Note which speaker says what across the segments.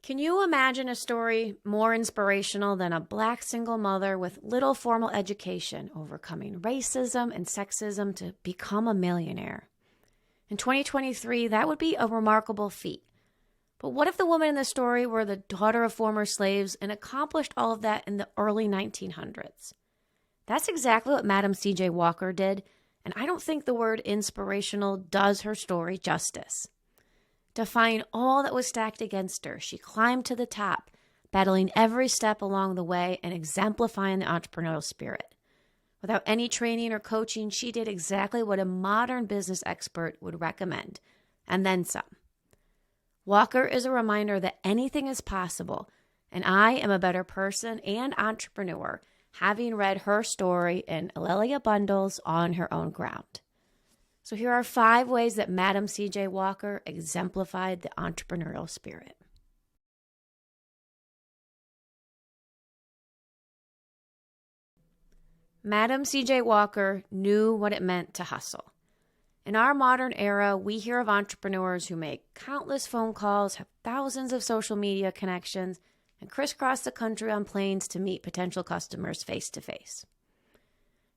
Speaker 1: Can you imagine a story more inspirational than a Black single mother with little formal education overcoming racism and sexism to become a millionaire? In 2023, that would be a remarkable feat. But what if the woman in the story were the daughter of former slaves and accomplished all of that in the early 1900s? That's exactly what Madam C.J. Walker did, and I don't think the word inspirational does her story justice. Defying all that was stacked against her, she climbed to the top, battling every step along the way and exemplifying the entrepreneurial spirit. Without any training or coaching, she did exactly what a modern business expert would recommend, and then some. Walker is a reminder that anything is possible, and I am a better person and entrepreneur having read her story in Alelia Bundles On Her Own Ground. So here are 5 ways that Madam C.J. Walker exemplified the entrepreneurial spirit. Madam C.J. Walker knew what it meant to hustle. In our modern era, we hear of entrepreneurs who make countless phone calls, have thousands of social media connections, and crisscross the country on planes to meet potential customers face to face.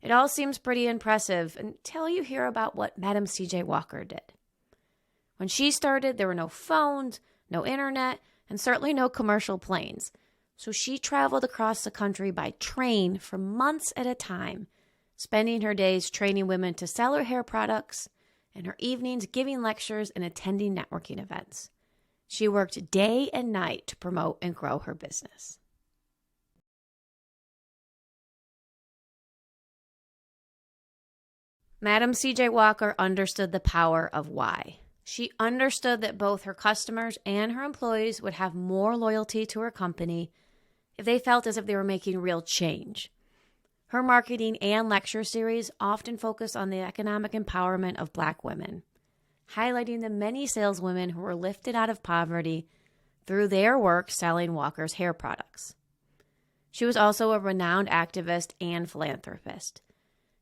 Speaker 1: It all seems pretty impressive until you hear about what Madam C.J. Walker did. When she started, there were no phones, no internet, and certainly no commercial planes. So she traveled across the country by train for months at a time, spending her days training women to sell her hair products and her evenings giving lectures and attending networking events. She worked day and night to promote and grow her business. Madam C.J. Walker understood the power of why. She understood that both her customers and her employees would have more loyalty to her company if they felt as if they were making real change. Her marketing and lecture series often focus on the economic empowerment of Black women, highlighting the many saleswomen who were lifted out of poverty through their work selling Walker's hair products. She was also a renowned activist and philanthropist.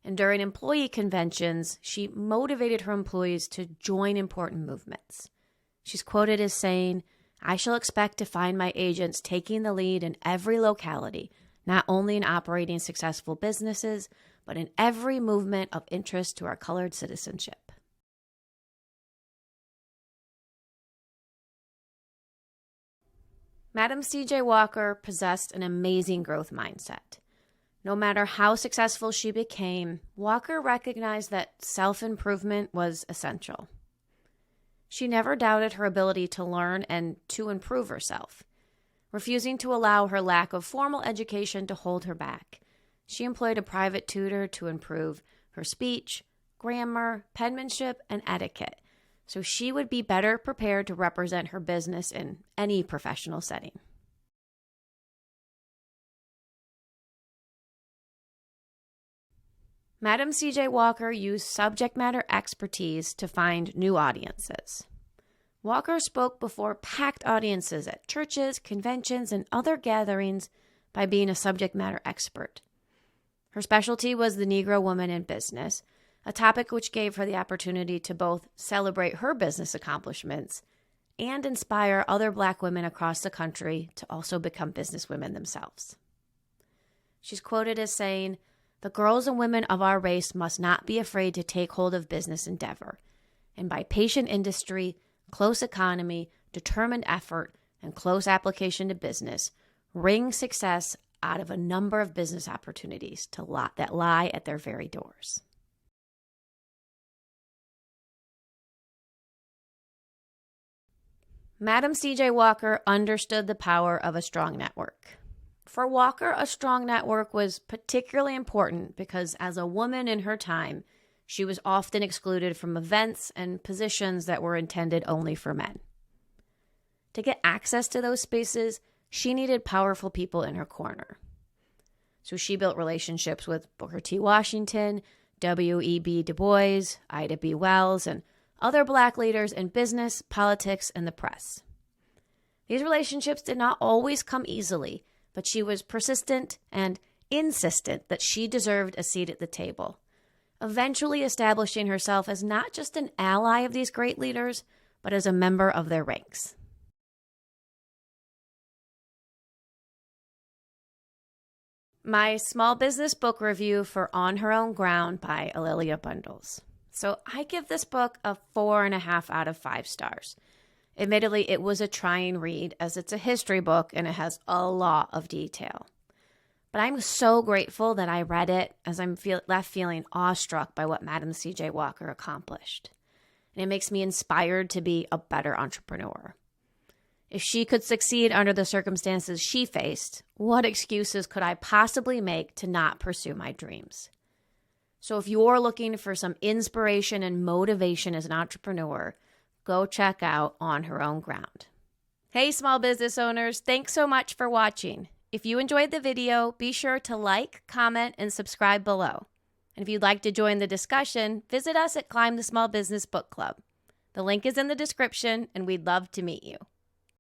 Speaker 1: And during employee conventions, she motivated her employees to join important movements. She's quoted as saying, "I shall expect to find my agents taking the lead in every locality, not only in operating successful businesses, but in every movement of interest to our colored citizenship." Madam C.J. Walker possessed an amazing growth mindset. No matter how successful she became, Walker recognized that self-improvement was essential. She never doubted her ability to learn and to improve herself, refusing to allow her lack of formal education to hold her back. She employed a private tutor to improve her speech, grammar, penmanship, and etiquette, so she would be better prepared to represent her business in any professional setting. Madam C.J. Walker used subject matter expertise to find new audiences. Walker spoke before packed audiences at churches, conventions, and other gatherings by being a subject matter expert. Her specialty was the Negro woman in business, a topic which gave her the opportunity to both celebrate her business accomplishments and inspire other Black women across the country to also become businesswomen themselves. She's quoted as saying, "The girls and women of our race must not be afraid to take hold of business endeavor, and by patient industry, close economy, determined effort, and close application to business, wring success out of a number of business opportunities that lie at their very doors." Madam C.J. Walker understood the power of a strong network. For Walker, a strong network was particularly important because as a woman in her time, she was often excluded from events and positions that were intended only for men. To get access to those spaces, she needed powerful people in her corner. So she built relationships with Booker T. Washington, W.E.B. Du Bois, Ida B. Wells, and other Black leaders in business, politics, and the press. These relationships did not always come easily, but she was persistent and insistent that she deserved a seat at the table, eventually establishing herself as not just an ally of these great leaders, but as a member of their ranks. my small business book review for On Her Own Ground by Alilia Bundles. So I give this book a 4.5 out of 5 stars. Admittedly, it was a trying read as it's a history book and it has a lot of detail. But I'm so grateful that I read it as I'm left feeling awestruck by what Madam C.J. Walker accomplished. And it makes me inspired to be a better entrepreneur. If she could succeed under the circumstances she faced, what excuses could I possibly make to not pursue my dreams? So if you're looking for some inspiration and motivation as an entrepreneur, go check out On Her Own Ground. Hey, small business owners, thanks so much for watching. If you enjoyed the video, be sure to like, comment, and subscribe below. And if you'd like to join the discussion, visit us at Climb the Small Business Book Club. The link is in the description, and we'd love to meet you.